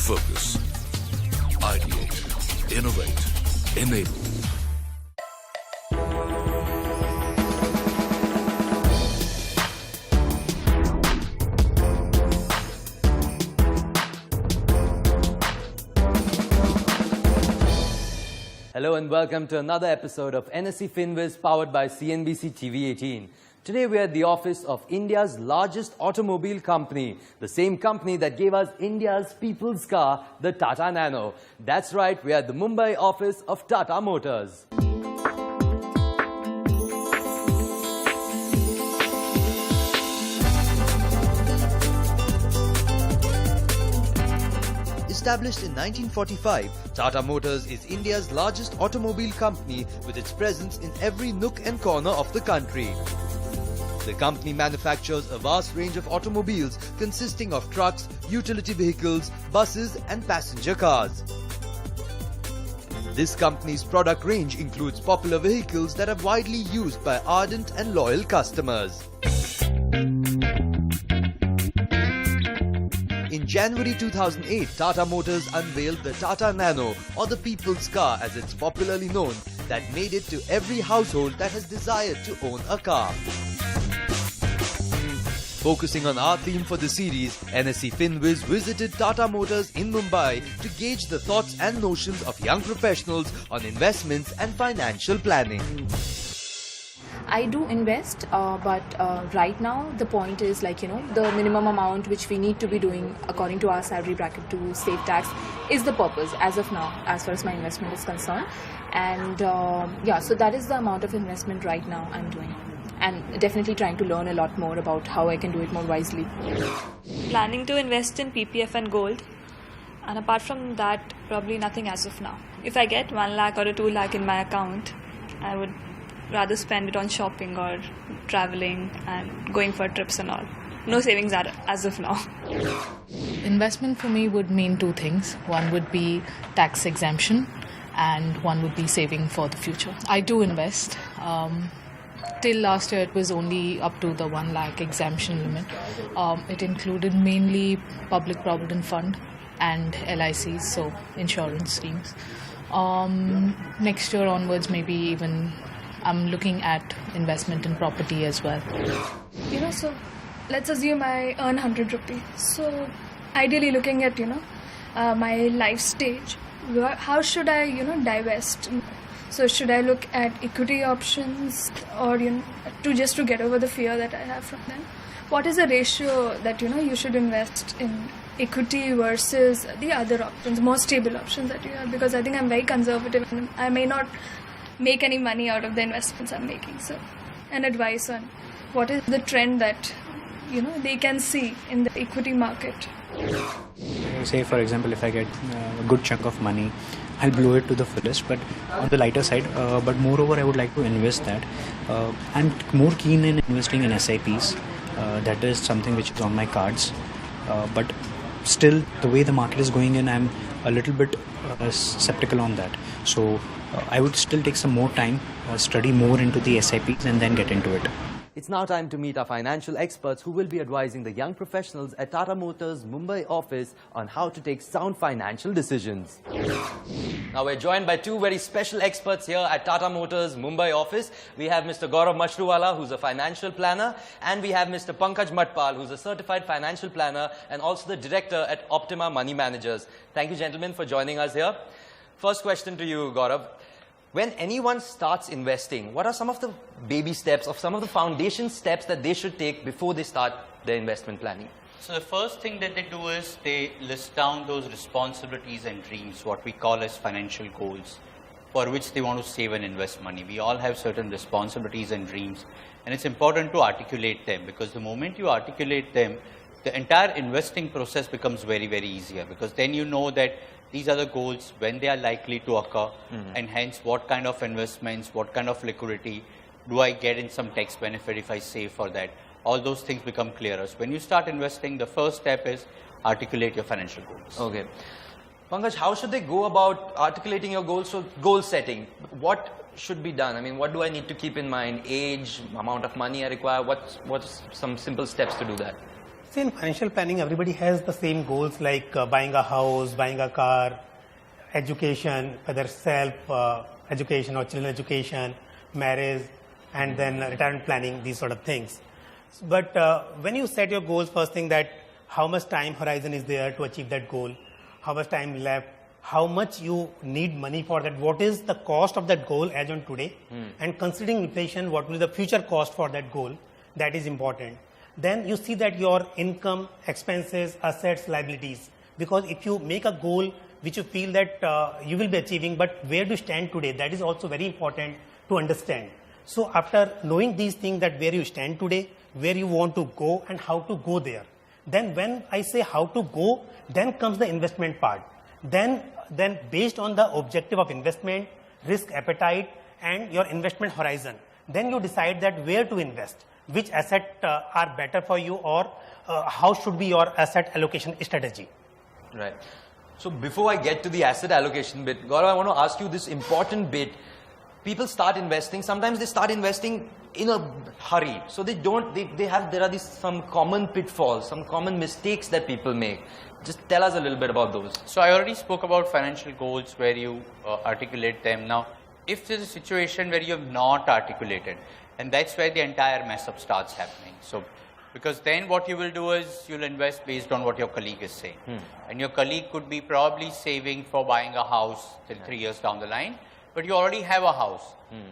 Focus. Ideate. Innovate. Enable. Hello and welcome to another episode of NSE FinViz powered by CNBC TV18. Today we are at the office of India's largest automobile company, the same company that gave us India's people's car, the Tata Nano. That's right, we are at the Mumbai office of Tata Motors. Established in 1945, Tata Motors is India's largest automobile company with its presence in every nook and corner of the country. The company manufactures a vast range of automobiles consisting of trucks, utility vehicles, buses and passenger cars. This company's product range includes popular vehicles that are widely used by ardent and loyal customers. In January 2008, Tata Motors unveiled the Tata Nano, or the people's car as it's popularly known, that made it to every household that has desired to own a car. Focusing on our theme for the series, NSE FinViz visited Tata Motors in Mumbai to gauge the thoughts and notions of young professionals on investments and financial planning. I do invest, but right now the point is the minimum amount which we need to be doing according to our salary bracket to save tax is the purpose as of now, as far as my investment is concerned. And so that is the amount of investment right now I'm doing. And definitely trying to learn a lot more about how I can do it more wisely. Planning to invest in PPF and gold. And apart from that, probably nothing as of now. If I get 1 lakh or 2 lakh in my account, I would rather spend it on shopping or traveling and going for trips and all. No savings as of now. Investment for me would mean two things. One would be tax exemption and one would be saving for the future. I do invest. Till last year it was only up to the 1 lakh exemption limit. It included mainly public provident fund and LICs, so insurance schemes. Next year onwards, maybe even I'm looking at investment in property as well. So let's assume I earn 100 rupees. So ideally looking at, my life stage, how should I, divest? So should I look at equity options or, to get over the fear that I have from them? What is the ratio that, you should invest in equity versus the other options, more stable options that you have? Because I think I'm very conservative and I may not make any money out of the investments I'm making. So an advice on what is the trend that, they can see in the equity market. Say, for example, if I get a good chunk of money, I'll blow it to the fullest, but on the lighter side. But moreover, I would like to invest that. I'm more keen in investing in SIPs. That is something which is on my cards. But still, the way the market is going in, I'm a little bit skeptical on that. So I would still take some more time, study more into the SIPs and then get into it. It's now time to meet our financial experts who will be advising the young professionals at Tata Motors Mumbai office on how to take sound financial decisions. Now we're joined by two very special experts here at Tata Motors Mumbai office. We have Mr. Gaurav Mashruwala, who's a financial planner, and we have Mr. Pankaj Matpal, who's a certified financial planner and also the director at Optima Money Managers. Thank you, gentlemen, for joining us here. First question to you, Gaurav. When anyone starts investing, what are some of the baby steps or some of the foundation steps that they should take before they start their investment planning? So the first thing that they do is they list down those responsibilities and dreams, what we call as financial goals, for which they want to save and invest money. We all have certain responsibilities and dreams, and it's important to articulate them, because the moment you articulate them, the entire investing process becomes very, very easier, because then you know that these are the goals, when they are likely to occur, and hence what kind of investments, what kind of liquidity do I get in some tax benefit if I save for that. All those things become clearer. So when you start investing, the first step is articulate your financial goals. Okay. Pankaj, how should they go about articulating your goals? So goal setting, what should be done? I mean, what do I need to keep in mind? Age, amount of money I require? What's some simple steps to do that? See, in financial planning, everybody has the same goals like buying a house, buying a car, education, whether self-education or children education, marriage, and then retirement planning, these sort of things. But when you set your goals, first thing that how much time horizon is there to achieve that goal, how much time left, how much you need money for that, what is the cost of that goal as on today, and considering inflation, what will be the future cost for that goal, that is important. Then you see that your income, expenses, assets, liabilities, because if you make a goal which you feel that you will be achieving, but where do you stand today, that is also very important to understand. So after knowing these things, that where you stand today, where you want to go and how to go there, then when I say how to go, then comes the investment part. Then based on the objective of investment, risk appetite, and your investment horizon, then you decide that where to invest, which asset are better for you, or how should be your asset allocation strategy. Right. So before I get to the asset allocation bit, Gaurav, I want to ask you this important bit. People start investing, sometimes they start investing in a hurry. So there are these some common pitfalls, some common mistakes that people make. Just tell us a little bit about those. So I already spoke about financial goals where you articulate them. Now, if there's a situation where you have not articulated, and that's where the entire mess up starts happening. So, because then what you will do is you'll invest based on what your colleague is saying. And your colleague could be probably saving for buying a house till 3 years down the line, but you already have a house.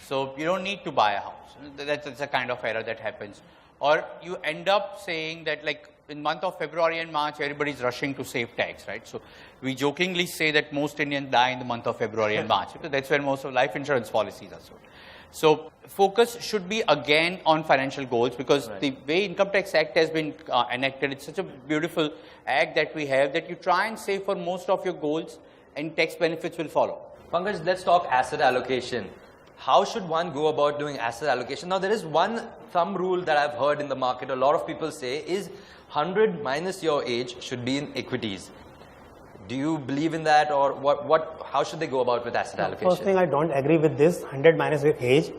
So you don't need to buy a house. That's a kind of error that happens. Or you end up saying that, like in month of February and March, everybody's rushing to save tax, right? So we jokingly say that most Indians die in the month of February and March, because that's where most of life insurance policies are sold. So focus should be again on financial goals, because the way Income Tax Act has been enacted, it's such a beautiful act that we have, that you try and save for most of your goals and tax benefits will follow. Pankaj, let's talk asset allocation. How should one go about doing asset allocation? Now, there is one thumb rule that I've heard in the market, a lot of people say, is 100 minus your age should be in equities. Do you believe in that, or how should they go about with asset allocation? First thing, I don't agree with this 100 minus your age,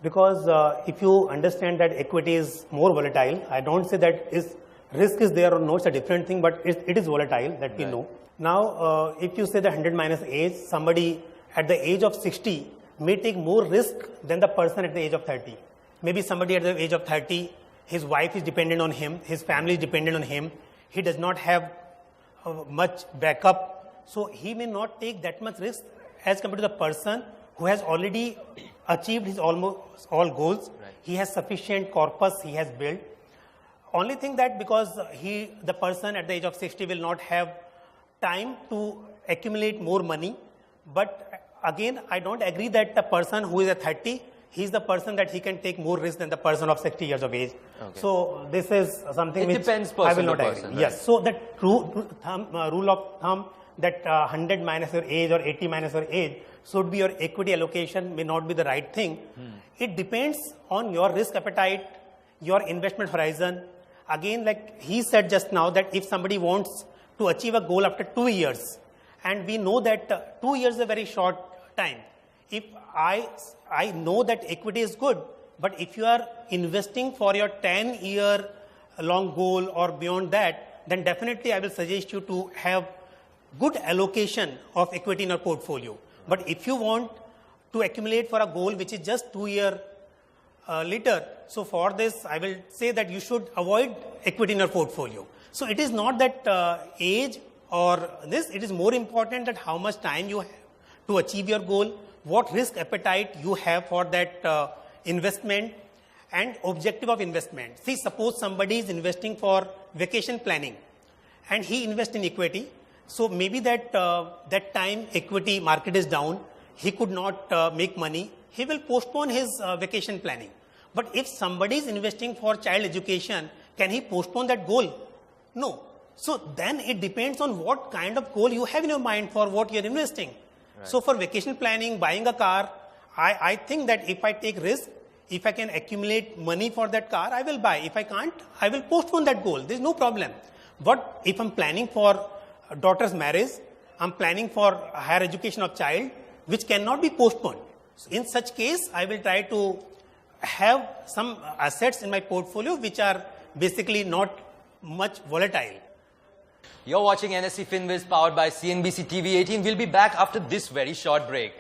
because if you understand that equity is more volatile, I don't say that risk is there or no, it's a different thing, but it is volatile, that we know. Now, if you say the 100 minus age, somebody at the age of 60 may take more risk than the person at the age of 30. Maybe somebody at the age of 30, his wife is dependent on him, his family is dependent on him, he does not have much backup, so he may not take that much risk as compared to the person who has already achieved his almost all goals. He has sufficient corpus he has built. Only thing that because the person at the age of 60 will not have time to accumulate more money, but again, I don't agree that the person who is at 30, he is the person that he can take more risk than the person of 60 years of age. Okay. So this is something which depends I will not to agree. person, Yes. So that rule of thumb that 100 minus your age or 80 minus your age should be your equity allocation may not be the right thing. It depends on your risk appetite, your investment horizon. Again, like he said just now, that if somebody wants to achieve a goal after 2 years, and we know that 2 years is a very short time. If I know that equity is good, but if you are investing for your 10-year long goal or beyond that, then definitely I will suggest you to have good allocation of equity in your portfolio. But if you want to accumulate for a goal which is just 2 years later, so for this I will say that you should avoid equity in your portfolio. So it is not that age or this, it is more important that how much time you have to achieve your goal, what risk appetite you have for that investment, and objective of investment. See, suppose somebody is investing for vacation planning and he invests in equity. So maybe that time equity market is down, he could not make money, he will postpone his vacation planning. But if somebody is investing for child education, can he postpone that goal? No. So then it depends on what kind of goal you have in your mind for what you are investing. Right. So for vacation planning, buying a car, I think that if I take risk, if I can accumulate money for that car, I will buy. If I can't, I will postpone that goal. There is no problem. But if I'm planning for a daughter's marriage, I'm planning for higher education of child, which cannot be postponed. So in such case, I will try to have some assets in my portfolio which are basically not much volatile. You're watching NSE FinViz powered by CNBC TV 18. We'll be back after this very short break.